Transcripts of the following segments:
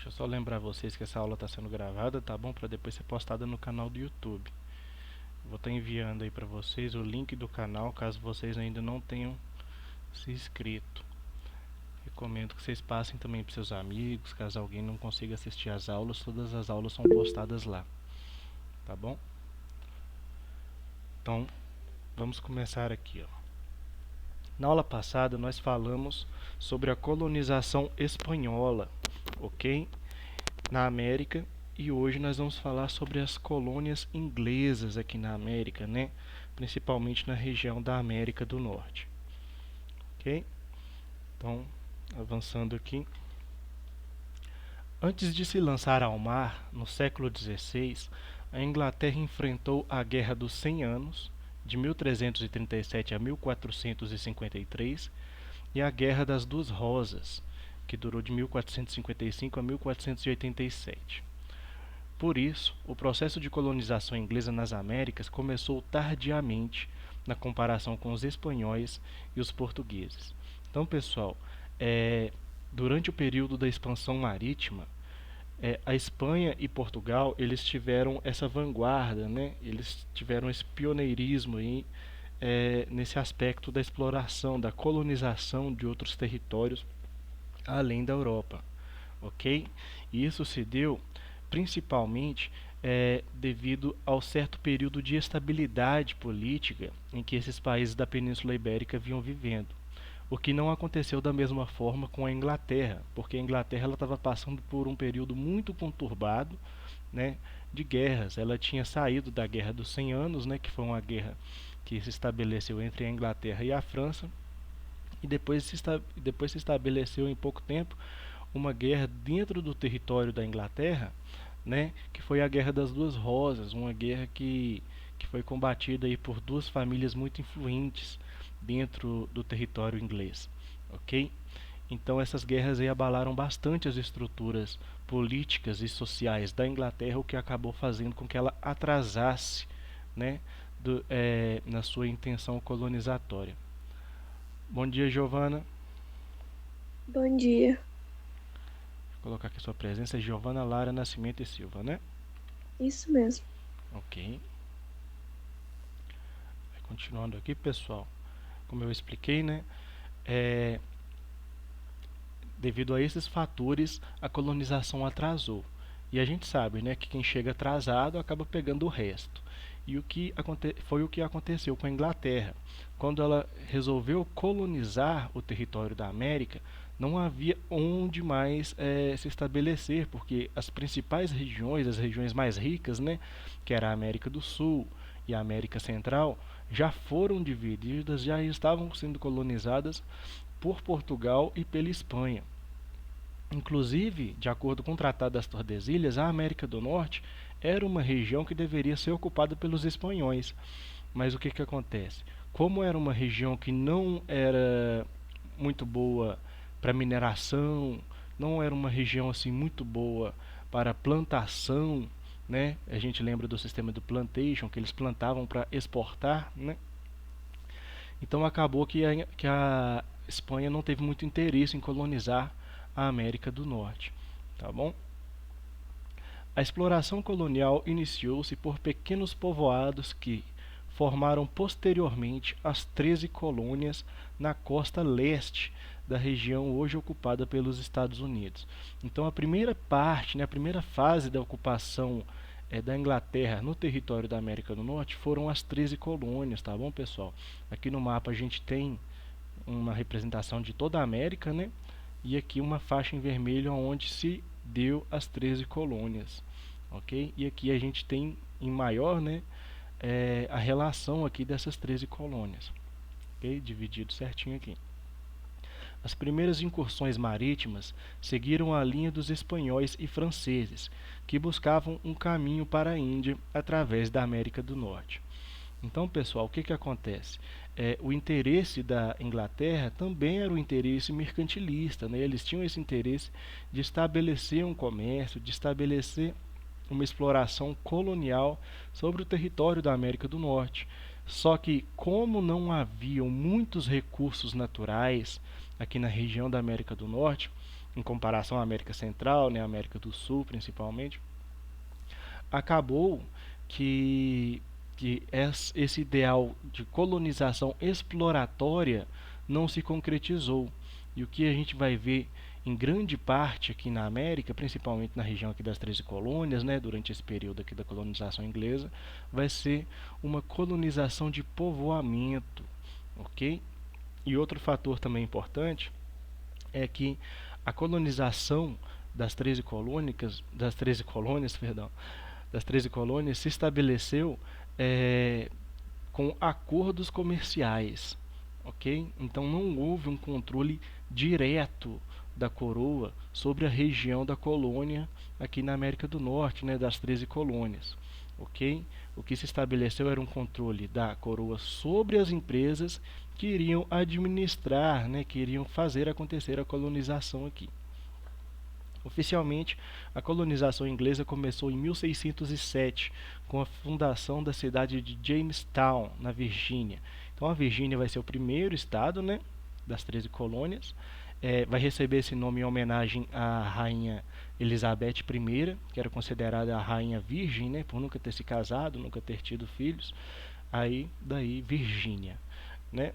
Deixa eu só lembrar vocês que essa aula está sendo gravada, tá bom? Para depois ser postada no canal do YouTube. Vou estar enviando aí para vocês o link do canal, caso vocês ainda não tenham se inscrito. Recomendo que vocês passem também para seus amigos, caso alguém não consiga assistir às aulas, todas as aulas são postadas lá, tá bom? Então, vamos começar aqui, ó. Na aula passada nós falamos sobre a colonização espanhola, ok? Na América, e hoje nós vamos falar sobre as colônias inglesas aqui na América, né? Principalmente na região da América do Norte, ok? Então, avançando aqui. Antes de se lançar ao mar, no século XVI, a Inglaterra enfrentou a Guerra dos 100 Anos, de 1337 a 1453, e a Guerra das Duas Rosas, que durou de 1455 a 1487. Por isso, o processo de colonização inglesa nas Américas começou tardiamente na comparação com os espanhóis e os portugueses. Então, pessoal, durante o período da expansão marítima, a Espanha e Portugal eles tiveram essa vanguarda, né? Eles tiveram esse pioneirismo aí, nesse aspecto da exploração, da colonização de outros territórios além da Europa, ok? E isso se deu principalmente devido ao certo período de estabilidade política em que esses países da Península Ibérica vinham vivendo. O que não aconteceu da mesma forma com a Inglaterra, porque a Inglaterra estava passando por um período muito conturbado, né, de guerras. Ela tinha saído da Guerra dos 100 Anos, né, que foi uma guerra que se estabeleceu entre a Inglaterra e a França, e depois se estabeleceu em pouco tempo uma guerra dentro do território da Inglaterra, né, que foi a Guerra das Duas Rosas, uma guerra que foi combatida aí por duas famílias muito influentes dentro do território inglês, ok? Então essas guerras aí abalaram bastante as estruturas políticas e sociais da Inglaterra, o que acabou fazendo com que ela atrasasse, né, na sua intenção colonizatória. Bom dia, Giovana. Bom dia. Vou colocar aqui sua presença, Giovana Lara Nascimento e Silva, né? Isso mesmo. Ok. Continuando aqui, pessoal, como eu expliquei, né? É, Devido a esses fatores, a colonização atrasou. E a gente sabe, né, que quem chega atrasado acaba pegando o resto. E foi o que aconteceu com a Inglaterra. Quando ela resolveu colonizar o território da América, não havia onde mais se estabelecer, porque as principais regiões, as regiões mais ricas, né, que era a América do Sul e a América Central, já foram divididas, já estavam sendo colonizadas por Portugal e pela Espanha. Inclusive, de acordo com o Tratado das Tordesilhas, a América do Norte era uma região que deveria ser ocupada pelos espanhóis. Mas o que, que acontece? Como era uma região que não era muito boa para mineração, não era uma região assim muito boa para plantação, né? A gente lembra do sistema do plantation, que eles plantavam para exportar, né? Então acabou que a Espanha não teve muito interesse em colonizar a América do Norte, tá bom? A exploração colonial iniciou-se por pequenos povoados que formaram posteriormente as 13 colônias na costa leste da região hoje ocupada pelos Estados Unidos. Então a primeira parte, né, a primeira fase da ocupação da Inglaterra no território da América do Norte foram as 13 colônias, tá bom, pessoal? Aqui no mapa a gente tem uma representação de toda a América, né? E aqui uma faixa em vermelho onde se deu as 13 colônias, ok? E aqui a gente tem em maior, né, a relação aqui dessas 13 colônias, ok? Dividido certinho aqui. As primeiras incursões marítimas seguiram a linha dos espanhóis e franceses, que buscavam um caminho para a Índia através da América do Norte. Então, pessoal, o que, que acontece? O interesse da Inglaterra também era o interesse mercantilista, né? Eles tinham esse interesse de estabelecer um comércio, de estabelecer uma exploração colonial sobre o território da América do Norte. Só que, como não haviam muitos recursos naturais aqui na região da América do Norte, em comparação à América Central, né, América do Sul principalmente, acabou que, que esse ideal de colonização exploratória não se concretizou. E o que a gente vai ver em grande parte aqui na América, principalmente na região aqui das 13 colônias, né, durante esse período aqui da colonização inglesa, vai ser uma colonização de povoamento, ok? E outro fator também importante é que a colonização das 13 colônias se estabeleceu com acordos comerciais, ok? Então não houve um controle direto da coroa sobre a região da colônia aqui na América do Norte, né, das 13 colônias, ok? O que se estabeleceu era um controle da coroa sobre as empresas que iriam administrar, né, que iriam fazer acontecer a colonização aqui. Oficialmente, a colonização inglesa começou em 1607, com a fundação da cidade de Jamestown, na Virgínia. Então, a Virgínia vai ser o primeiro estado, né, das 13 colônias. Vai receber esse nome em homenagem à rainha Elizabeth I, que era considerada a rainha virgem, né, por nunca ter se casado, nunca ter tido filhos. Daí Virgínia, né?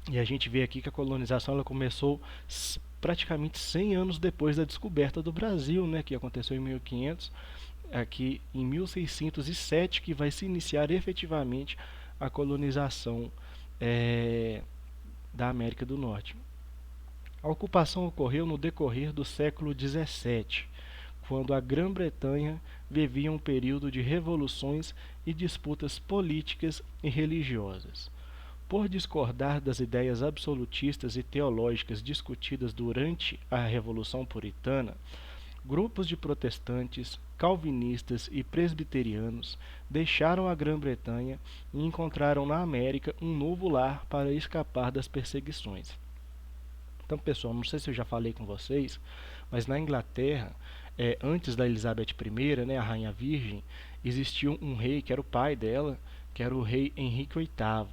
E a gente vê aqui que a colonização ela começou praticamente 100 anos depois da descoberta do Brasil, né, que aconteceu em 1500, aqui em 1607 que vai se iniciar efetivamente a colonização da América do Norte. A ocupação ocorreu no decorrer do século XVII, quando a Grã-Bretanha vivia um período de revoluções e disputas políticas e religiosas. Por discordar das ideias absolutistas e teológicas discutidas durante a Revolução Puritana, grupos de protestantes, calvinistas e presbiterianos deixaram a Grã-Bretanha e encontraram na América um novo lar para escapar das perseguições. Então, pessoal, não sei se eu já falei com vocês, mas na Inglaterra, antes da Elizabeth I, né, a Rainha Virgem, existia um rei que era o pai dela, que era o rei Henrique VIII.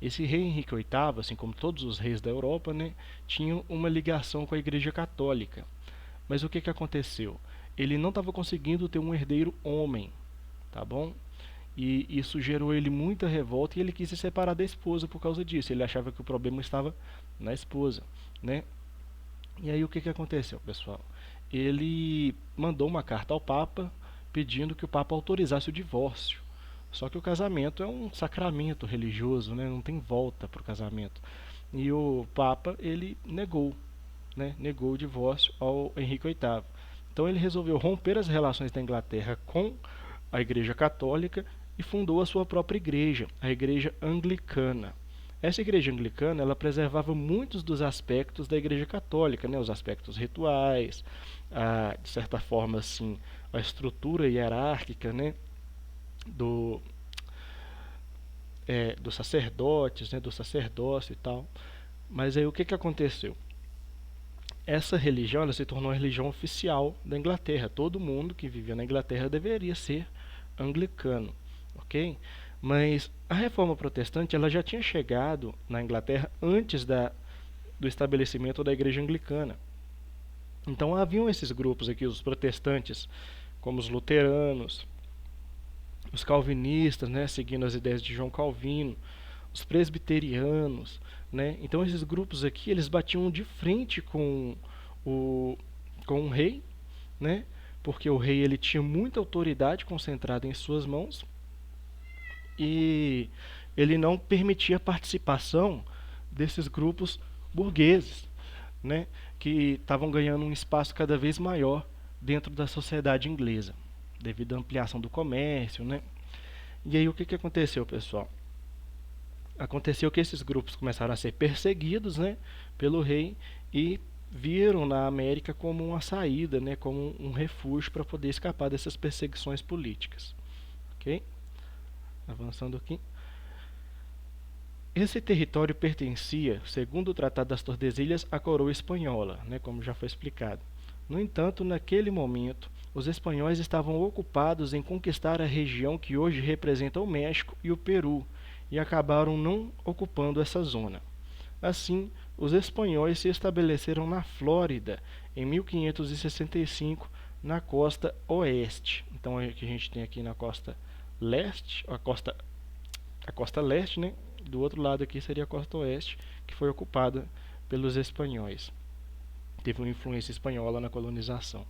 Esse rei Henrique VIII, assim como todos os reis da Europa, né, tinham uma ligação com a Igreja Católica. Mas o que aconteceu? Ele não estava conseguindo ter um herdeiro homem, tá bom? E isso gerou ele muita revolta e ele quis se separar da esposa por causa disso. Ele achava que o problema estava na esposa, né? E aí o que aconteceu, pessoal? Ele mandou uma carta ao Papa pedindo que o Papa autorizasse o divórcio. Só que o casamento é um sacramento religioso, né? Não tem volta para o casamento. E o Papa, ele negou, né? Negou o divórcio ao Henrique VIII. Então ele resolveu romper as relações da Inglaterra com a Igreja Católica e fundou a sua própria igreja, a Igreja Anglicana. Essa igreja anglicana, ela preservava muitos dos aspectos da Igreja Católica, né? Os aspectos rituais, de certa forma, assim, a estrutura hierárquica, né? Dos sacerdotes, né? Do sacerdócio e tal. Mas aí o que aconteceu? Essa religião ela se tornou a religião oficial da Inglaterra. Todo mundo que vivia na Inglaterra deveria ser anglicano, ok? Mas a reforma protestante ela já tinha chegado na Inglaterra antes do estabelecimento da igreja anglicana. Então haviam esses grupos aqui, os protestantes, como os luteranos, os calvinistas, né, seguindo as ideias de João Calvino, os presbiterianos, né? Então esses grupos aqui eles batiam de frente com o rei, né? Porque o rei ele tinha muita autoridade concentrada em suas mãos e ele não permitia a participação desses grupos burgueses, né, que estavam ganhando um espaço cada vez maior dentro da sociedade inglesa, devido à ampliação do comércio, né? E aí o que aconteceu, pessoal? Aconteceu que esses grupos começaram a ser perseguidos, né, pelo rei e viram na América como uma saída, né, como um refúgio para poder escapar dessas perseguições políticas. Ok? Avançando aqui. Esse território pertencia, segundo o Tratado das Tordesilhas, à coroa espanhola, né, como já foi explicado. No entanto, naquele momento, os espanhóis estavam ocupados em conquistar a região que hoje representa o México e o Peru, e acabaram não ocupando essa zona. Assim, os espanhóis se estabeleceram na Flórida em 1565, na costa oeste. Então aqui a gente tem aqui na costa leste, a costa leste, né? Do outro lado aqui seria a costa oeste, que foi ocupada pelos espanhóis. Teve uma influência espanhola na colonização.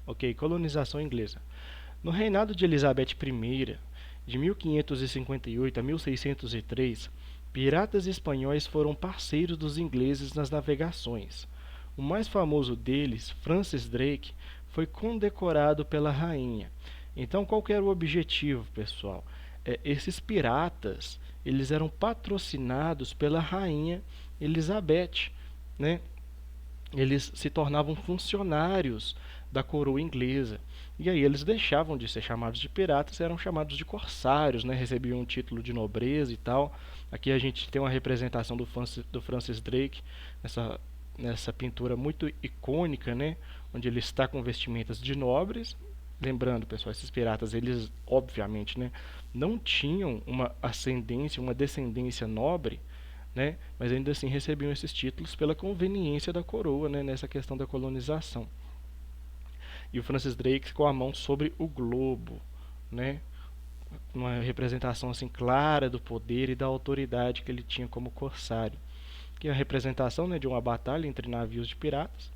Ok, colonização inglesa. No reinado de Elizabeth I, de 1558 a 1603, piratas espanhóis foram parceiros dos ingleses nas navegações. O mais famoso deles, Francis Drake, foi condecorado pela rainha. Então, qual que era o objetivo, pessoal? Esses piratas, eles eram patrocinados pela rainha Elizabeth, né? Eles se tornavam funcionários da coroa inglesa. E aí eles deixavam de ser chamados de piratas e eram chamados de corsários, né? Recebiam um título de nobreza e tal. Aqui a gente tem uma representação do Francis Drake nessa pintura muito icônica, né? Onde ele está com vestimentas de nobres. Lembrando, pessoal, esses piratas, eles obviamente, né, não tinham uma ascendência, uma descendência nobre, né, mas ainda assim recebiam esses títulos pela conveniência da coroa, né, nessa questão da colonização. E o Francis Drake com a mão sobre o globo, né, uma representação assim clara do poder e da autoridade que ele tinha como corsário, que é a representação, né, de uma batalha entre navios de piratas,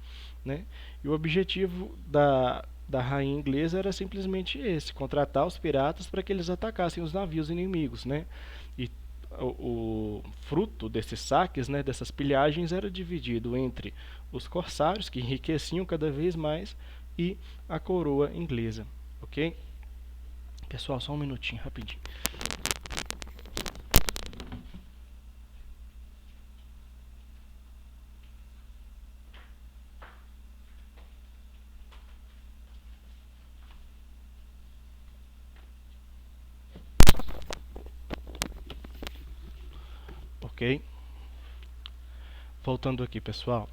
né, e o objetivo da rainha inglesa era simplesmente esse, contratar os piratas para que eles atacassem os navios inimigos, né, e o fruto desses saques, né, dessas pilhagens, era dividido entre os corsários, que enriqueciam cada vez mais, e a coroa inglesa, ok? Pessoal, só um minutinho, rapidinho. Ok? Voltando aqui, pessoal.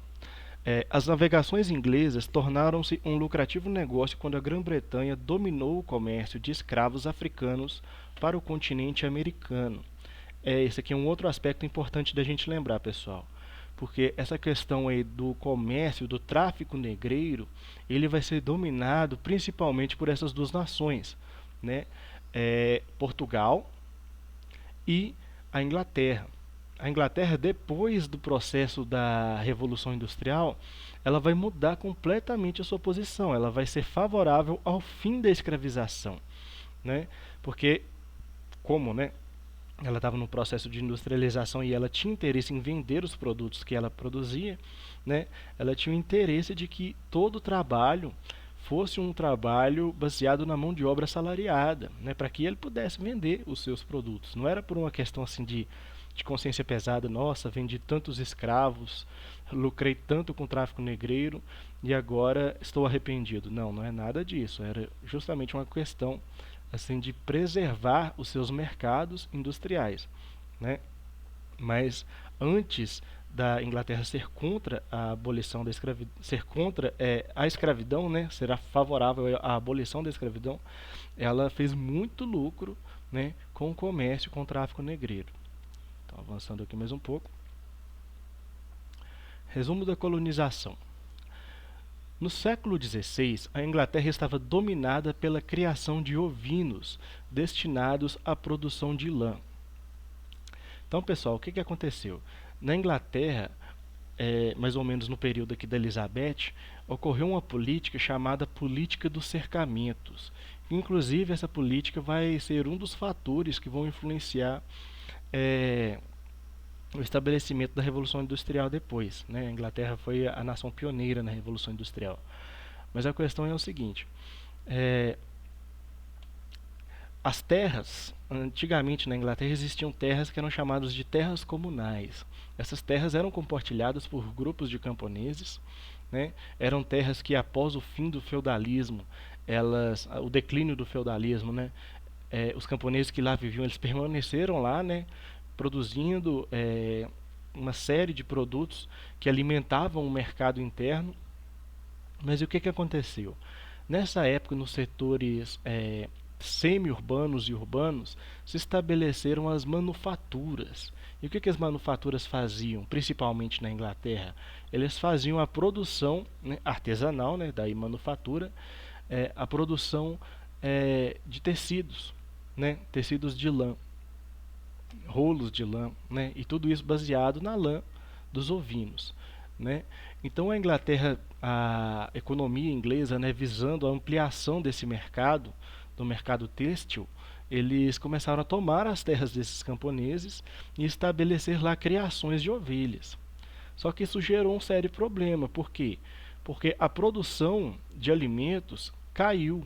As navegações inglesas tornaram-se um lucrativo negócio quando a Grã-Bretanha dominou o comércio de escravos africanos para o continente americano. Esse aqui é um outro aspecto importante da gente lembrar, pessoal, porque essa questão aí do comércio, do tráfico negreiro, ele vai ser dominado principalmente por essas duas nações, né? Portugal e a Inglaterra. A Inglaterra, depois do processo da Revolução Industrial, ela vai mudar completamente a sua posição. Ela vai ser favorável ao fim da escravização, né? Porque, como, né, ela estava no processo de industrialização e ela tinha interesse em vender os produtos que ela produzia, né? Ela tinha o interesse de que todo o trabalho fosse um trabalho baseado na mão de obra assalariada, né, para que ele pudesse vender os seus produtos. Não era por uma questão assim de consciência pesada, nossa, vendi tantos escravos, lucrei tanto com o tráfico negreiro e agora estou arrependido. Não, não é nada disso. Era justamente uma questão assim de preservar os seus mercados industriais, né? Mas antes da Inglaterra ser contra a abolição da escravidão, ser contra a escravidão, né, será favorável à abolição da escravidão, ela fez muito lucro, né, com o comércio, com o tráfico negreiro. Então, avançando aqui mais um pouco. Resumo da colonização. No século XVI, a Inglaterra estava dominada pela criação de ovinos destinados à produção de lã. Então, pessoal, o que aconteceu? Na Inglaterra, mais ou menos no período aqui da Elizabeth, ocorreu uma política chamada política dos cercamentos. Inclusive, essa política vai ser um dos fatores que vão influenciar o estabelecimento da Revolução Industrial depois, né? A Inglaterra foi a nação pioneira na Revolução Industrial. Mas a questão é o seguinte: as terras, antigamente na Inglaterra existiam terras que eram chamadas de terras comunais. Essas terras eram compartilhadas por grupos de camponeses, né? Eram terras que após o fim do feudalismo, o declínio do feudalismo, né? Os camponeses que lá viviam, eles permaneceram lá, né, produzindo uma série de produtos que alimentavam o mercado interno. Mas o que aconteceu? Nessa época, nos setores semi-urbanos e urbanos, se estabeleceram as manufaturas. E o que as manufaturas faziam, principalmente na Inglaterra? Eles faziam a produção, né, artesanal, né, daí manufatura, a produção de tecidos, né, tecidos de lã, rolos de lã, né, e tudo isso baseado na lã dos ovinos, né. Então a Inglaterra, a economia inglesa, né, visando a ampliação desse mercado, do mercado têxtil, eles começaram a tomar as terras desses camponeses e estabelecer lá criações de ovelhas. Só que isso gerou um sério problema. Por quê? Porque a produção de alimentos caiu,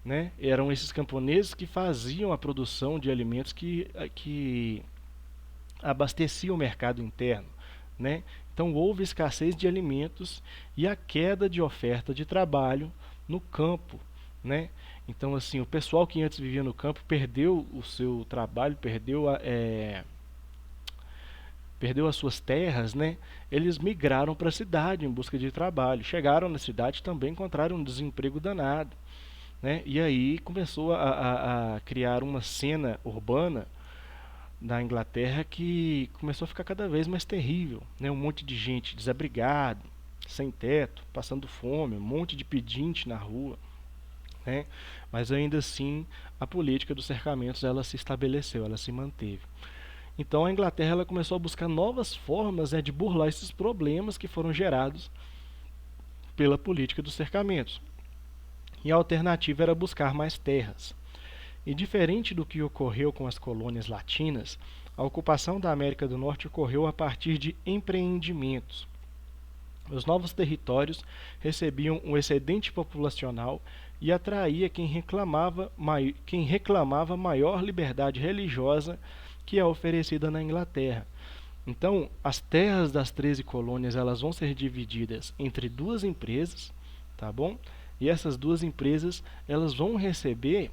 né? Eram esses camponeses que faziam a produção de alimentos que abasteciam o mercado interno, né? Então houve escassez de alimentos e a queda de oferta de trabalho no campo, né? Então assim, o pessoal que antes vivia no campo perdeu o seu trabalho, perdeu as suas terras, né? Eles migraram para a cidade em busca de trabalho. Chegaram na cidade também encontraram um desemprego danado, né? E aí começou a criar uma cena urbana da Inglaterra que começou a ficar cada vez mais terrível, né? Um monte de gente desabrigado, sem teto, passando fome, um monte de pedinte na rua, né? Mas ainda assim a política dos cercamentos ela se estabeleceu, ela se manteve. Então a Inglaterra ela começou a buscar novas formas, né, de burlar esses problemas que foram gerados pela política dos cercamentos. E a alternativa era buscar mais terras. E diferente do que ocorreu com as colônias latinas, a ocupação da América do Norte ocorreu a partir de empreendimentos. Os novos territórios recebiam um excedente populacional e atraía quem reclamava maior liberdade religiosa que é oferecida na Inglaterra. Então, as terras das 13 colônias elas vão ser divididas entre duas empresas, tá bom? E essas duas empresas elas vão receber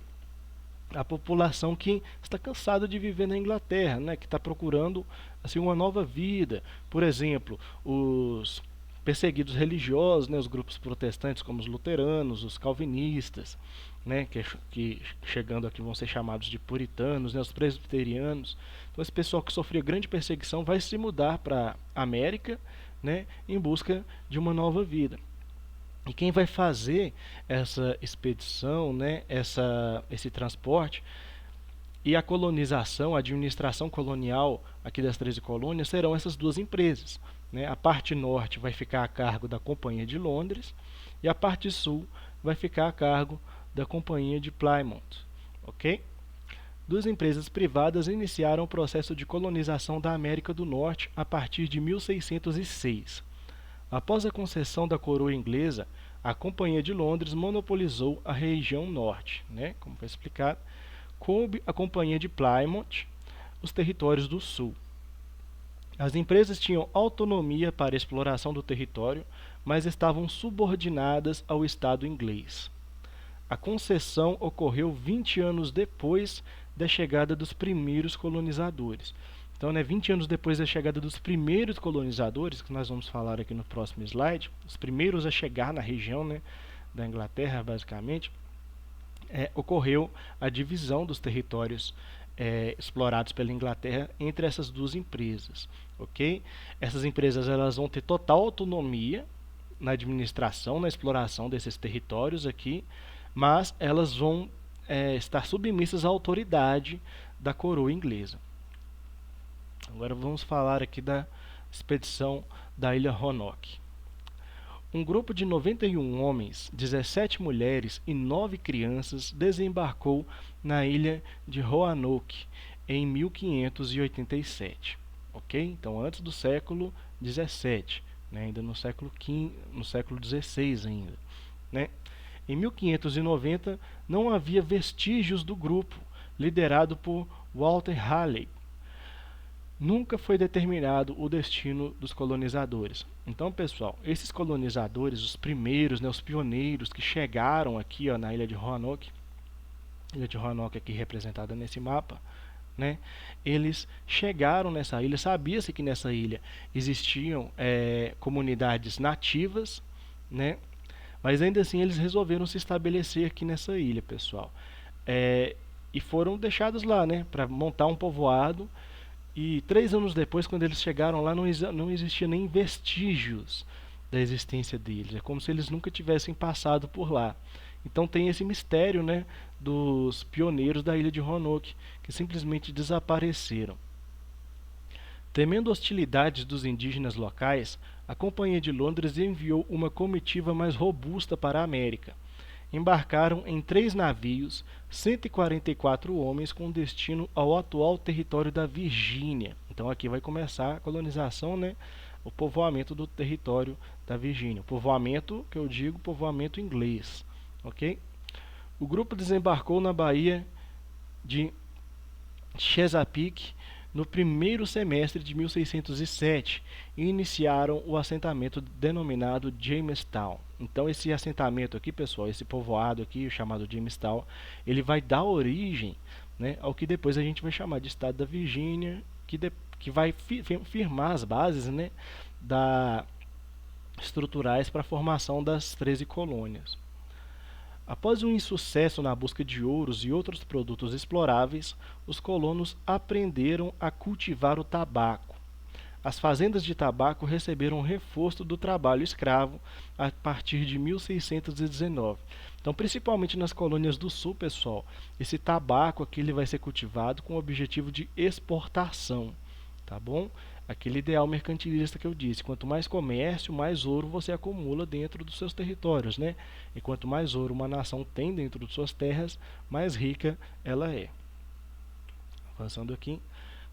a população que está cansada de viver na Inglaterra, né? Que está procurando assim uma nova vida. Por exemplo, os perseguidos religiosos, né? Os grupos protestantes como os luteranos, os calvinistas, né? Que chegando aqui vão ser chamados de puritanos, né? Os presbiterianos. Então esse pessoal que sofria grande perseguição vai se mudar para a América, né? Em busca de uma nova vida. E quem vai fazer essa expedição, né, esse transporte e a colonização, a administração colonial aqui das 13 colônias serão essas duas empresas, né? A parte norte vai ficar a cargo da Companhia de Londres e a parte sul vai ficar a cargo da Companhia de Plymouth, ok? Duas empresas privadas iniciaram o processo de colonização da América do Norte a partir de 1606. Após a concessão da coroa inglesa, a Companhia de Londres monopolizou a região norte, né? Como foi explicado, coube à Companhia de Plymouth os territórios do sul. As empresas tinham autonomia para a exploração do território, mas estavam subordinadas ao Estado inglês. A concessão ocorreu 20 anos depois da chegada dos primeiros colonizadores. Então, 20 anos depois da chegada dos primeiros colonizadores, que nós vamos falar aqui no próximo slide, os primeiros a chegar na região, né, da Inglaterra, basicamente, ocorreu a divisão dos territórios explorados pela Inglaterra entre essas duas empresas, ok? Essas empresas elas vão ter total autonomia na administração, na exploração desses territórios aqui, mas elas vão estar submissas à autoridade da coroa inglesa. Agora vamos falar aqui da expedição da Ilha Roanoke. Um grupo de 91 homens, 17 mulheres e 9 crianças desembarcou na ilha de Roanoke em 1587. Ok? Então antes do século 17, né? Ainda no século XVI ainda, né? Em 1590 não havia vestígios do grupo, liderado por Walter Raleigh. Nunca foi determinado o destino dos colonizadores. Então, pessoal, esses colonizadores, os primeiros, né, os pioneiros que chegaram aqui na ilha de Roanoke aqui representada nesse mapa, né, eles chegaram nessa ilha, sabia-se que nessa ilha existiam comunidades nativas, né, mas ainda assim eles resolveram se estabelecer aqui nessa ilha, pessoal. e foram deixados lá, né, para montar um povoado. E 3 anos depois, quando eles chegaram lá, não existia nem vestígios da existência deles. É como se eles nunca tivessem passado por lá. Então tem esse mistério, né, dos pioneiros da ilha de Roanoke, que simplesmente desapareceram. Temendo hostilidades dos indígenas locais, a Companhia de Londres enviou uma comitiva mais robusta para a América. Embarcaram em 3 navios 144 homens com destino ao atual território da Virgínia. Então aqui vai começar a colonização, né? O povoamento do território da Virgínia. O povoamento, que eu digo, povoamento inglês. Ok? O grupo desembarcou na Baía de Chesapeake no primeiro semestre de 1607 e iniciaram o assentamento denominado Jamestown. Então esse assentamento aqui, pessoal, esse povoado aqui, chamado Jamestown, ele vai dar origem, né, ao que depois a gente vai chamar de Estado da Virgínia, que vai firmar as bases, né, estruturais para a formação das 13 colônias. Após um insucesso na busca de ouros e outros produtos exploráveis, os colonos aprenderam a cultivar o tabaco. As fazendas de tabaco receberam reforço do trabalho escravo a partir de 1619. Então, principalmente nas colônias do sul, pessoal, esse tabaco aqui ele vai ser cultivado com o objetivo de exportação, tá bom? Aquele ideal mercantilista que eu disse, quanto mais comércio, mais ouro você acumula dentro dos seus territórios, né? E quanto mais ouro uma nação tem dentro de suas terras, mais rica ela é. Avançando aqui,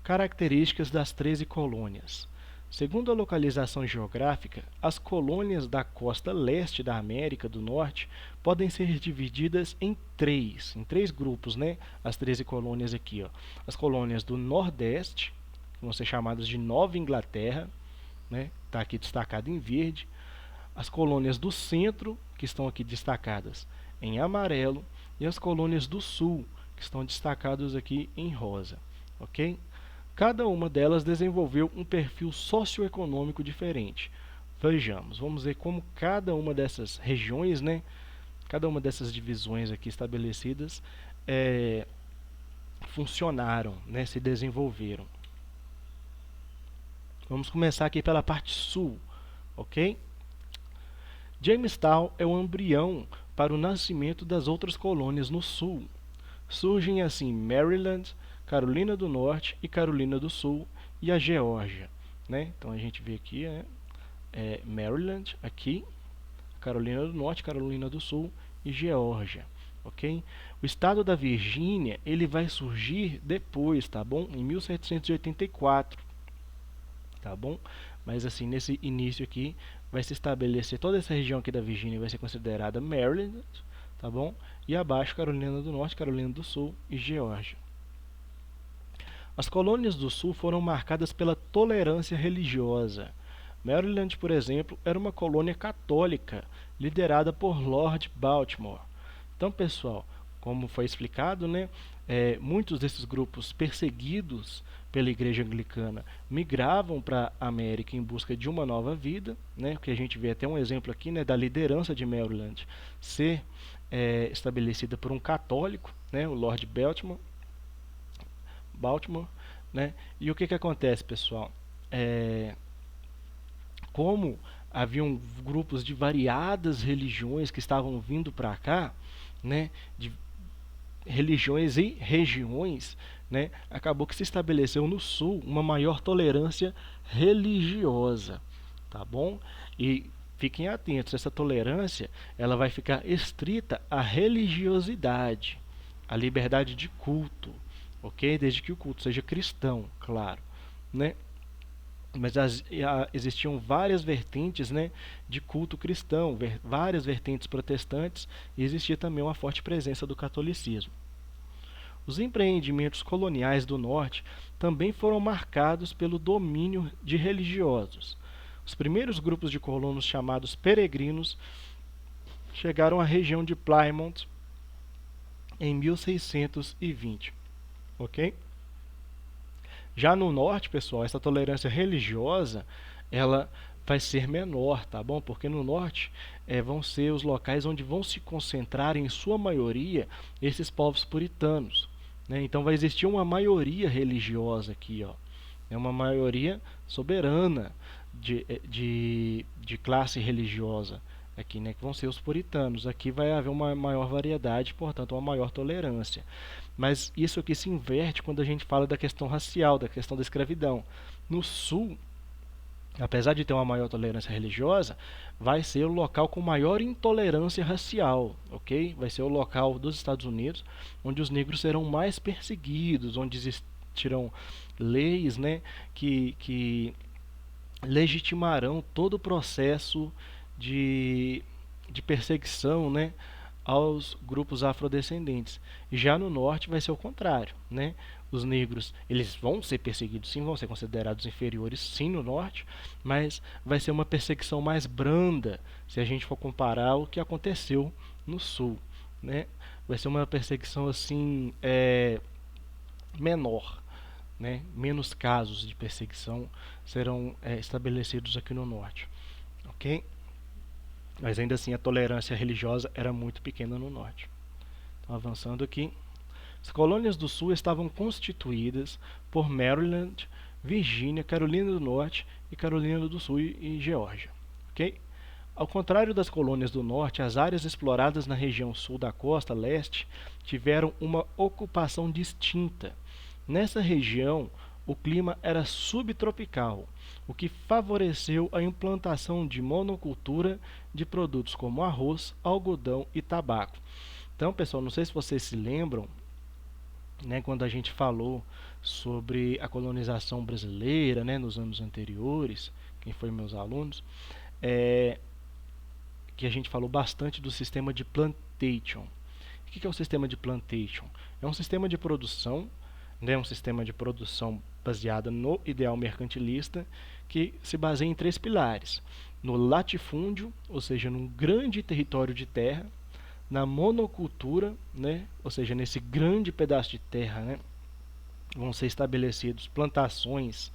características das 13 colônias. Segundo a localização geográfica, as colônias da costa leste da América do Norte podem ser divididas em três grupos, né? As 13 colônias aqui, ó. As colônias do Nordeste, que vão ser chamadas de Nova Inglaterra, né? Está aqui destacado em verde. As colônias do centro, que estão aqui destacadas em amarelo, e as colônias do sul, que estão destacadas aqui em rosa, ok? Cada uma delas desenvolveu um perfil socioeconômico diferente. Vejamos, vamos ver como cada uma dessas regiões, né? Cada uma dessas divisões aqui estabelecidas funcionaram, né? Se desenvolveram. Vamos começar aqui pela parte sul, ok? Jamestown é o embrião para o nascimento das outras colônias no sul. Surgem assim Maryland, Carolina do Norte e Carolina do Sul e a Geórgia, né? Então a gente vê aqui Maryland, aqui, Carolina do Norte, Carolina do Sul e Geórgia, ok? O estado da Virgínia ele vai surgir depois, tá bom? Em 1784, tá bom? Mas assim, nesse início aqui, vai se estabelecer toda essa região aqui da Virgínia vai ser considerada Maryland, tá bom? E abaixo Carolina do Norte, Carolina do Sul e Geórgia. As colônias do Sul foram marcadas pela tolerância religiosa. Maryland, por exemplo, era uma colônia católica, liderada por Lord Baltimore. Então, pessoal, como foi explicado, né, muitos desses grupos perseguidos pela Igreja Anglicana migravam para a América em busca de uma nova vida, né, que a gente vê até um exemplo aqui, né, da liderança de Maryland ser estabelecida por um católico, né, o Lord Baltimore, né? E o que acontece, pessoal? Como haviam grupos de variadas religiões que estavam vindo para cá, né? De religiões e regiões, né? Acabou que se estabeleceu no sul uma maior tolerância religiosa, tá bom? E fiquem atentos, essa tolerância ela vai ficar estrita à religiosidade, à liberdade de culto, ok? Desde que o culto seja cristão, claro, né? Mas existiam várias vertentes, né, de culto cristão, várias vertentes protestantes, e existia também uma forte presença do catolicismo. Os empreendimentos coloniais do norte também foram marcados pelo domínio de religiosos. Os primeiros grupos de colonos chamados peregrinos chegaram à região de Plymouth em 1620. Ok? Já no norte, pessoal, essa tolerância religiosa ela vai ser menor, tá bom? Porque no norte vão ser os locais onde vão se concentrar, em sua maioria, esses povos puritanos, né? Então vai existir uma maioria religiosa aqui, ó. É uma maioria soberana de classe religiosa aqui, né? Que vão ser os puritanos. Aqui vai haver uma maior variedade, portanto, uma maior tolerância. Mas isso aqui se inverte quando a gente fala da questão racial, da questão da escravidão. No sul, apesar de ter uma maior tolerância religiosa, vai ser o local com maior intolerância racial, ok? Vai ser o local dos Estados Unidos onde os negros serão mais perseguidos, onde existirão leis, né, que legitimarão todo o processo de, de perseguição, né, aos grupos afrodescendentes. E já no norte vai ser o contrário, né? Os negros, eles vão ser perseguidos sim, vão ser considerados inferiores sim no norte, mas vai ser uma perseguição mais branda se a gente for comparar o que aconteceu no sul, né? Vai ser uma perseguição assim menor, né? Menos casos de perseguição serão estabelecidos aqui no norte, ok? Mas ainda assim a tolerância religiosa era muito pequena no norte. Então, avançando aqui, as colônias do sul estavam constituídas por Maryland, Virgínia, Carolina do Norte e Carolina do Sul e Geórgia. Okay? Ao contrário das colônias do norte, as áreas exploradas na região sul da costa leste tiveram uma ocupação distinta. Nessa região, o clima era subtropical, o que favoreceu a implantação de monocultura de produtos como arroz, algodão e tabaco. Então, pessoal, não sei se vocês se lembram, né, quando a gente falou sobre a colonização brasileira, né, nos anos anteriores, quem foi meus alunos, que a gente falou bastante do sistema de plantation. O que é o sistema de plantation? É um sistema de produção, né, um sistema de produção baseado no ideal mercantilista, que se baseia em 3 pilares: no latifúndio, ou seja, num grande território de terra; na monocultura, né, ou seja, nesse grande pedaço de terra, né, vão ser estabelecidos plantações,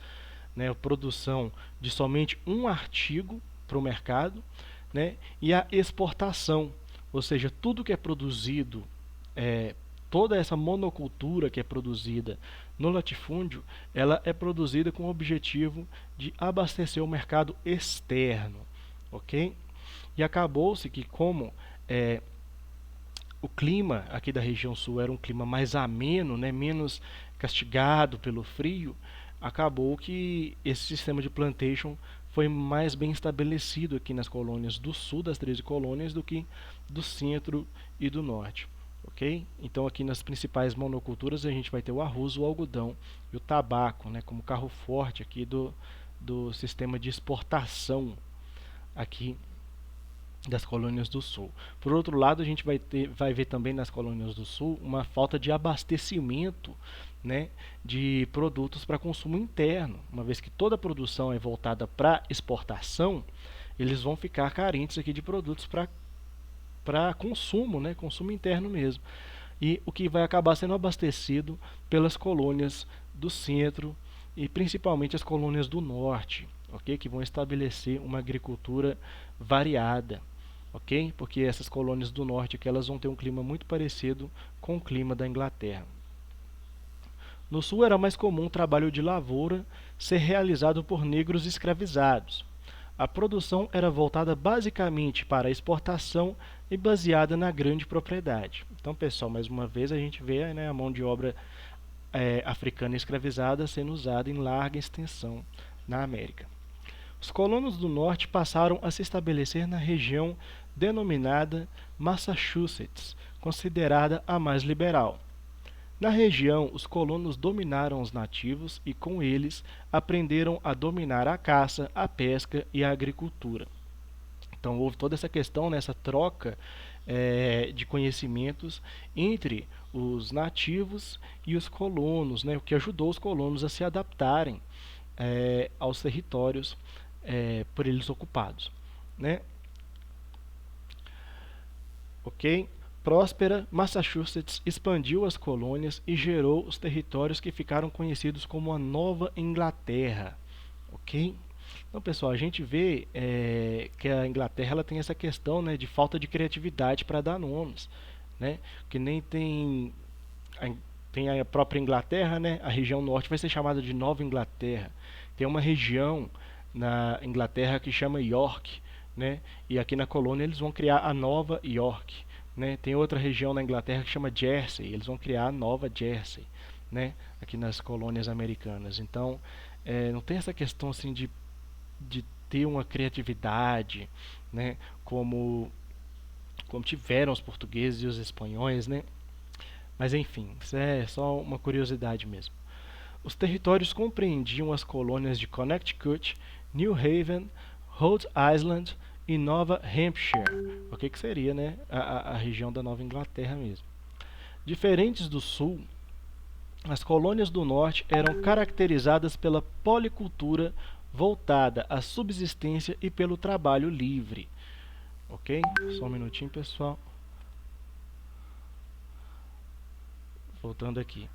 né, produção de somente um artigo para o mercado, né, e a exportação, ou seja, tudo que é produzido, toda essa monocultura que é produzida no latifúndio, ela é produzida com o objetivo de abastecer o mercado externo, ok? E acabou-se que, como o clima aqui da região sul era um clima mais ameno, né, menos castigado pelo frio, acabou que esse sistema de plantation foi mais bem estabelecido aqui nas colônias do sul, das 13 colônias, do que do centro e do norte. Ok? Então aqui nas principais monoculturas a gente vai ter o arroz, o algodão e o tabaco, né, como carro forte aqui do sistema de exportação aqui das colônias do sul. Por outro lado, a gente vai ver também nas colônias do sul uma falta de abastecimento, né, de produtos para consumo interno. Uma vez que toda a produção é voltada para exportação, eles vão ficar carentes aqui de produtos para consumo, né, consumo interno mesmo. E o que vai acabar sendo abastecido pelas colônias do centro e principalmente as colônias do norte, ok? Que vão estabelecer uma agricultura variada, ok? Porque essas colônias do norte que elas vão ter um clima muito parecido com o clima da Inglaterra. No sul era mais comum o trabalho de lavoura ser realizado por negros escravizados. A produção era voltada basicamente para a exportação e baseada na grande propriedade. Então, pessoal, mais uma vez a gente vê, né, a mão de obra africana escravizada sendo usada em larga extensão na América. Os colonos do norte passaram a se estabelecer na região denominada Massachusetts, considerada a mais liberal. Na região, os colonos dominaram os nativos e, com eles, aprenderam a dominar a caça, a pesca e a agricultura. Então, houve toda essa questão, nessa troca de conhecimentos entre os nativos e os colonos, né, o que ajudou os colonos a se adaptarem aos territórios por eles ocupados, né? Ok? Próspera, Massachusetts expandiu as colônias e gerou os territórios que ficaram conhecidos como a Nova Inglaterra, ok? Então, pessoal, a gente vê que a Inglaterra ela tem essa questão, né, de falta de criatividade para dar nomes, né? Que nem a, tem a própria Inglaterra, né? A região norte vai ser chamada de Nova Inglaterra. Tem uma região na Inglaterra que chama York, né? E aqui na colônia eles vão criar a Nova York, né? Tem outra região na Inglaterra que chama Jersey, eles vão criar a Nova Jersey, né? Aqui nas colônias americanas. Então, não tem essa questão assim de ter uma criatividade, né? Como tiveram os portugueses e os espanhóis, né? Mas enfim, isso é só uma curiosidade mesmo. Os territórios compreendiam as colônias de Connecticut, New Haven, Rhode Island e Nova Hampshire. O que seria, né, a região da Nova Inglaterra mesmo. Diferentes do sul, as colônias do norte eram caracterizadas pela policultura voltada à subsistência e pelo trabalho livre. Ok? Só um minutinho, pessoal. Voltando aqui.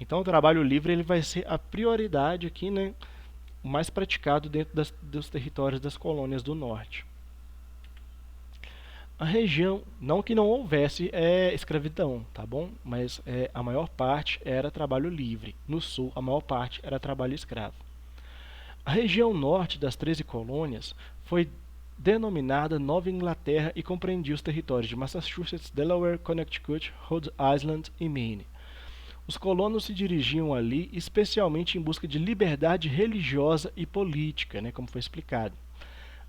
Então, o trabalho livre ele vai ser a prioridade aqui, né, o mais praticado dentro dos territórios das colônias do norte. A região, não que não houvesse escravidão, tá bom? Mas a maior parte era trabalho livre. No sul, a maior parte era trabalho escravo. A região norte das 13 colônias foi denominada Nova Inglaterra e compreendia os territórios de Massachusetts, Delaware, Connecticut, Rhode Island e Maine. Os colonos se dirigiam ali especialmente em busca de liberdade religiosa e política, né, como foi explicado.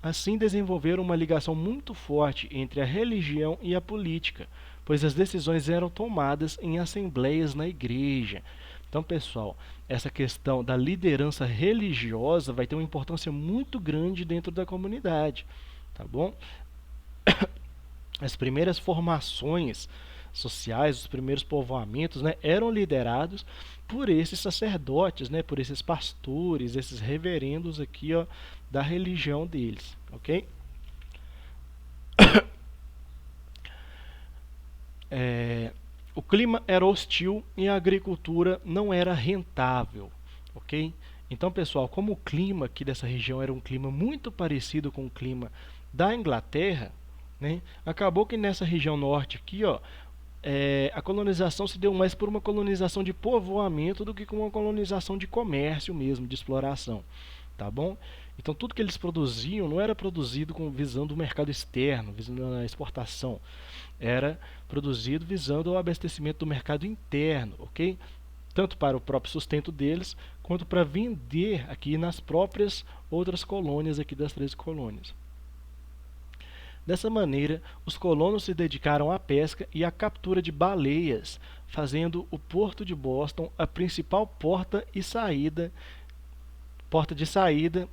Assim, desenvolveram uma ligação muito forte entre a religião e a política, pois as decisões eram tomadas em assembleias na igreja. Então, pessoal, essa questão da liderança religiosa vai ter uma importância muito grande dentro da comunidade, tá bom? As primeiras formações sociais, os primeiros povoamentos, né, eram liderados por esses sacerdotes, né, por esses pastores, esses reverendos aqui, ó, da religião deles, ok? O clima era hostil e a agricultura não era rentável, ok? Então, pessoal, como o clima aqui dessa região era um clima muito parecido com o clima da Inglaterra, né, acabou que nessa região norte aqui, ó, a colonização se deu mais por uma colonização de povoamento do que com uma colonização de comércio mesmo, de exploração, tá bom? Então tudo que eles produziam não era produzido visando o mercado externo, visando a exportação, era produzido visando o abastecimento do mercado interno, ok? Tanto para o próprio sustento deles, quanto para vender aqui nas próprias outras colônias aqui das 13 colônias. Dessa maneira, os colonos se dedicaram à pesca e à captura de baleias, fazendo o porto de Boston a principal porta de saída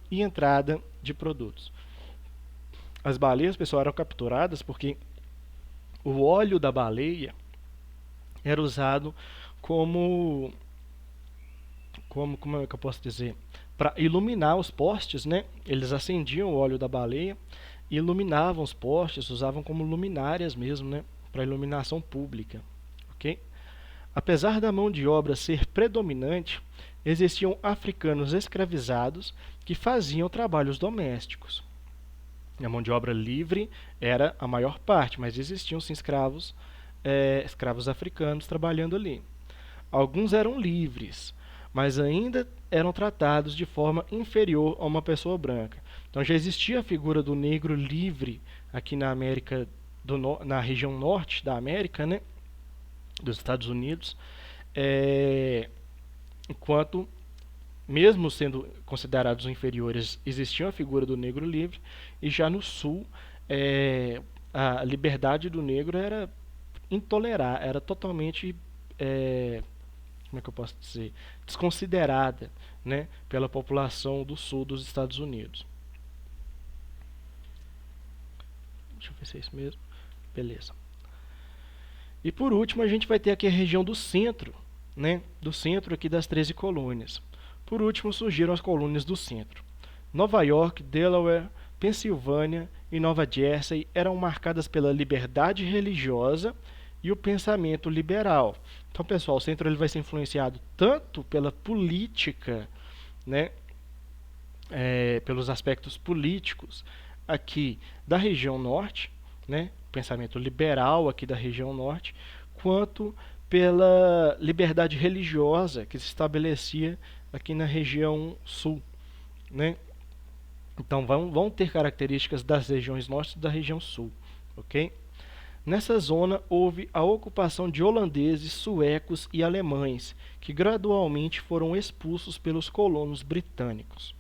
e entrada de produtos. As baleias, pessoal, eram capturadas porque o óleo da baleia era usado como é que eu posso dizer? Para iluminar os postes, né? Eles acendiam o óleo da baleia e iluminavam os postes, usavam como luminárias mesmo, né, para iluminação pública, ok? Apesar da mão de obra ser predominante, existiam africanos escravizados que faziam trabalhos domésticos. A mão de obra livre era a maior parte, mas existiam sim escravos africanos trabalhando ali. Alguns eram livres, mas ainda eram tratados de forma inferior a uma pessoa branca. Então já existia a figura do negro livre aqui na América na região norte da América, né, dos Estados Unidos, enquanto mesmo sendo considerados inferiores, existia a figura do negro livre, e já no sul a liberdade do negro era intolerável, era totalmente como é que eu posso dizer, desconsiderada, né, pela população do sul dos Estados Unidos. Deixa eu ver se é isso mesmo. Beleza. E por último, a gente vai ter aqui a região do centro, né, do centro aqui das 13 colônias. Por último, surgiram as colônias do centro. Nova York, Delaware, Pensilvânia e Nova Jersey eram marcadas pela liberdade religiosa e o pensamento liberal. Então, pessoal, o centro ele vai ser influenciado tanto pela política, né, pelos aspectos políticos aqui da região norte, né, pensamento liberal aqui da região norte, quanto pela liberdade religiosa que se estabelecia aqui na região sul, né? Então vão ter características das regiões norte e da região sul, ok? Nessa zona houve a ocupação de holandeses, suecos e alemães, que gradualmente foram expulsos pelos colonos britânicos.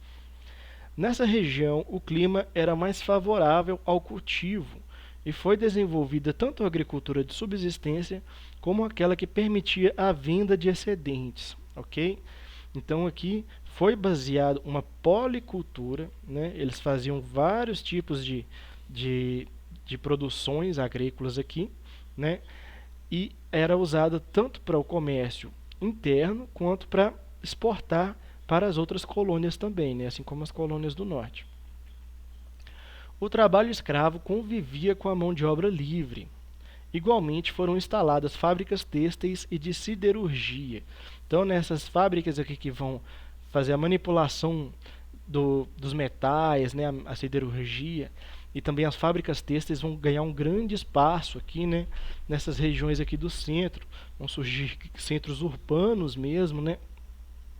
Nessa região, o clima era mais favorável ao cultivo e foi desenvolvida tanto a agricultura de subsistência como aquela que permitia a venda de excedentes, ok? Então aqui foi baseado uma policultura, né? Eles faziam vários tipos de produções agrícolas aqui, né? E era usada tanto para o comércio interno quanto para exportar para as outras colônias também, né? Assim como as colônias do norte. O trabalho escravo convivia com a mão de obra livre. Igualmente foram instaladas fábricas têxteis e de siderurgia. Então, nessas fábricas aqui que vão fazer a manipulação dos metais, né, a siderurgia, e também as fábricas têxteis vão ganhar um grande espaço aqui, né, nessas regiões aqui do centro. Vão surgir centros urbanos mesmo, né,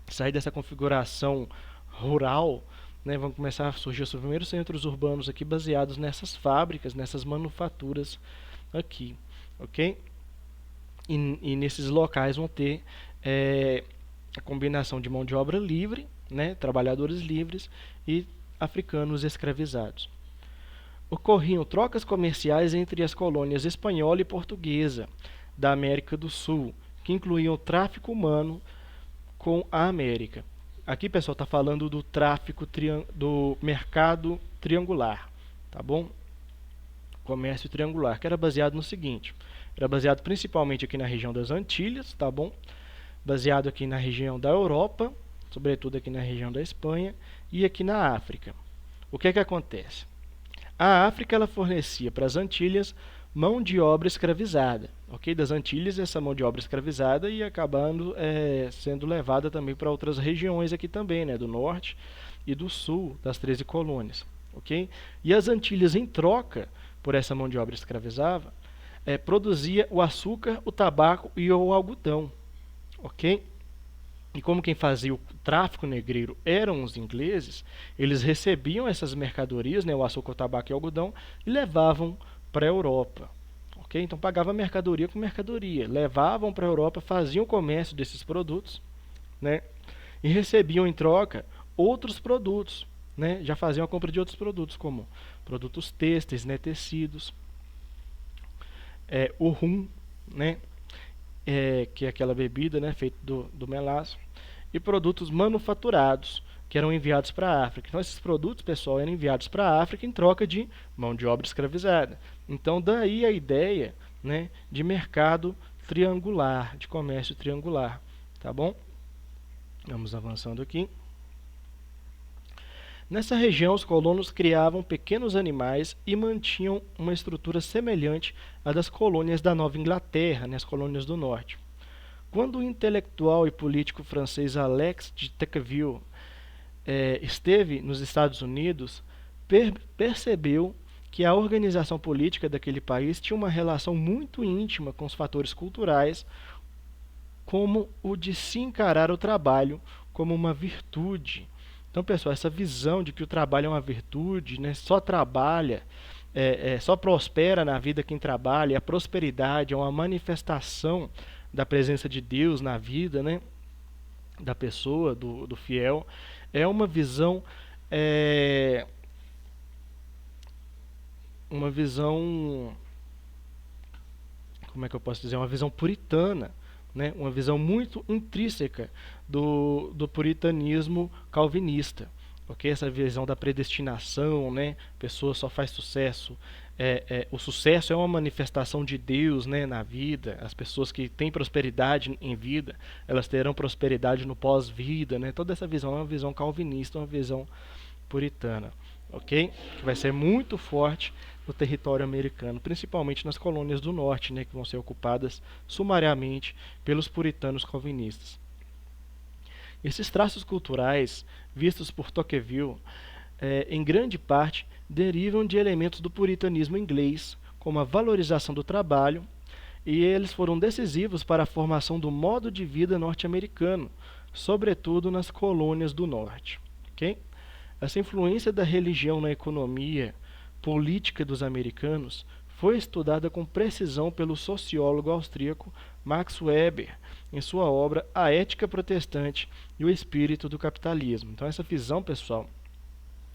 sair dessa configuração rural, né, vão começar a surgir os primeiros centros urbanos aqui baseados nessas fábricas, nessas manufaturas aqui, ok? E nesses locais vão ter a combinação de mão de obra livre, né, trabalhadores livres e africanos escravizados. Ocorriam trocas comerciais entre as colônias espanhola e portuguesa da América do Sul, que incluíam o tráfico humano com a América. Aqui, pessoal, está falando do tráfico do mercado triangular, tá bom? Comércio triangular, que era baseado no seguinte: era baseado principalmente aqui na região das Antilhas, tá bom? Baseado aqui na região da Europa, sobretudo aqui na região da Espanha e aqui na África. O que é que acontece? A África ela fornecia para as Antilhas mão de obra escravizada, ok? Das Antilhas essa mão de obra escravizada ia acabando sendo levada também para outras regiões aqui também, né? Do norte e do sul das 13 colônias, ok? E as Antilhas em troca por essa mão de obra escravizada produzia o açúcar, o tabaco e o algodão, ok? E como quem fazia o tráfico negreiro eram os ingleses, eles recebiam essas mercadorias, né, o açúcar, o tabaco e o algodão, e levavam para a Europa. Okay? Então pagava mercadoria com mercadoria, levavam para a Europa, faziam o comércio desses produtos, né, e recebiam em troca outros produtos. Né, já faziam a compra de outros produtos, como produtos têxteis, né, tecidos, o rum, né, que é aquela bebida, né, feita do melaço, e produtos manufaturados que eram enviados para a África. Então esses produtos, pessoal, eram enviados para a África em troca de mão de obra escravizada. Então daí a ideia, né, de mercado triangular, de comércio triangular, tá bom? Vamos avançando aqui. Nessa região, os colonos criavam pequenos animais e mantinham uma estrutura semelhante à das colônias da Nova Inglaterra, né, as colônias do norte. Quando o intelectual e político francês Alexis de Tocqueville esteve nos Estados Unidos, percebeu que a organização política daquele país tinha uma relação muito íntima com os fatores culturais, como o de se encarar o trabalho como uma virtude. Então, pessoal, essa visão de que o trabalho é uma virtude, né, só trabalha, só prospera na vida quem trabalha, a prosperidade é uma manifestação da presença de Deus na vida, né, da pessoa, do fiel, é uma visão como é que eu posso dizer, uma visão puritana, né, uma visão muito intrínseca do puritanismo calvinista, ok? Essa visão da predestinação, né, a pessoa só faz sucesso, o sucesso é uma manifestação de Deus, né, na vida. As pessoas que têm prosperidade em vida, elas terão prosperidade no pós-vida, né? Toda essa visão é uma visão calvinista, uma visão puritana, ok? Que vai ser muito forte no território americano, principalmente nas colônias do norte, né, que vão ser ocupadas sumariamente pelos puritanos calvinistas. Esses traços culturais, vistos por Tocqueville, em grande parte, derivam de elementos do puritanismo inglês, como a valorização do trabalho, e eles foram decisivos para a formação do modo de vida norte-americano, sobretudo nas colônias do norte. Okay? Essa influência da religião na economia política dos americanos foi estudada com precisão pelo sociólogo austríaco Max Weber em sua obra A Ética Protestante e o Espírito do Capitalismo. Então essa visão, pessoal,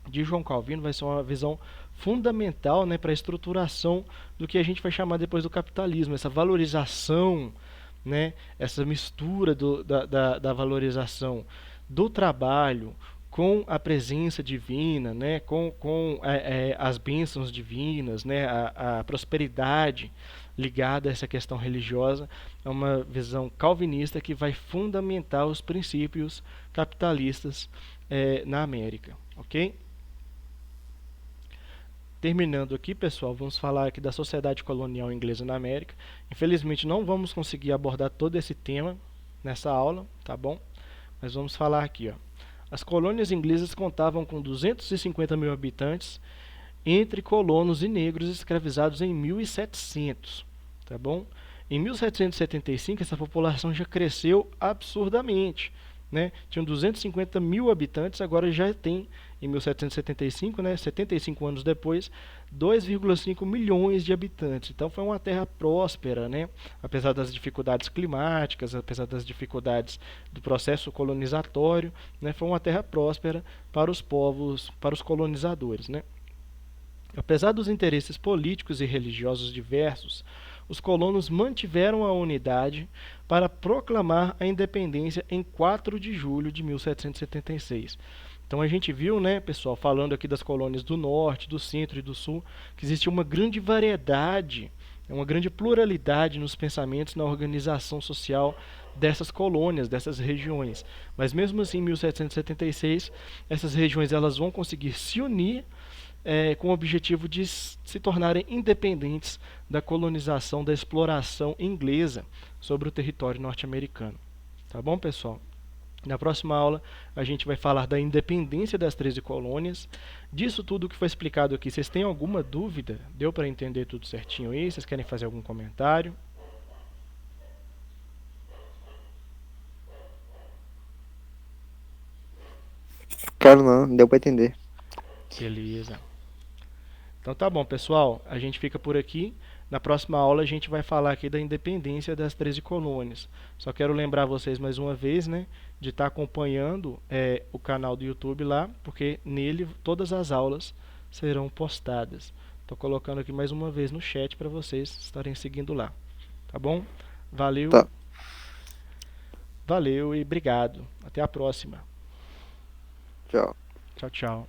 de João Calvino vai ser uma visão fundamental, né, para a estruturação do que a gente vai chamar depois do capitalismo, essa valorização, né, essa mistura da valorização do trabalho com a presença divina, né, com as bênçãos divinas, né, a prosperidade ligada a essa questão religiosa, é uma visão calvinista que vai fundamentar os princípios capitalistas na América, ok? Terminando aqui, pessoal, vamos falar aqui da sociedade colonial inglesa na América. Infelizmente não vamos conseguir abordar todo esse tema nessa aula, tá bom? Mas vamos falar aqui, ó. As colônias inglesas contavam com 250 mil habitantes, entre colonos e negros escravizados em 1700, tá bom? Em 1775, essa população já cresceu absurdamente, né? Tinham 250 mil habitantes, agora já tem, em 1775, né, 75 anos depois, 2,5 milhões de habitantes. Então foi uma terra próspera, né? Apesar das dificuldades climáticas, apesar das dificuldades do processo colonizatório, né, foi uma terra próspera para os povos, para os colonizadores, né? Apesar dos interesses políticos e religiosos diversos, os colonos mantiveram a unidade para proclamar a independência em 4 de julho de 1776. Então a gente viu, né, pessoal, falando aqui das colônias do norte, do centro e do sul, que existia uma grande variedade, uma grande pluralidade nos pensamentos, na organização social dessas colônias, dessas regiões. Mas mesmo assim, em 1776, essas regiões elas vão conseguir se unir com o objetivo de se tornarem independentes da colonização, da exploração inglesa sobre o território norte-americano. Tá bom, pessoal? Na próxima aula, a gente vai falar da independência das 13 colônias. Disso tudo que foi explicado aqui, vocês têm alguma dúvida? Deu para entender tudo certinho aí? Vocês querem fazer algum comentário? Claro, não, deu pra entender. Beleza. Então tá bom, pessoal, a gente fica por aqui. Na próxima aula a gente vai falar aqui da independência das 13 colônias. Só quero lembrar vocês mais uma vez, né, de estar acompanhando o canal do YouTube lá, porque nele todas as aulas serão postadas. Estou colocando aqui mais uma vez no chat para vocês estarem seguindo lá. Tá bom? Valeu. Tá. Valeu e obrigado. Até a próxima. Tchau. Tchau, tchau.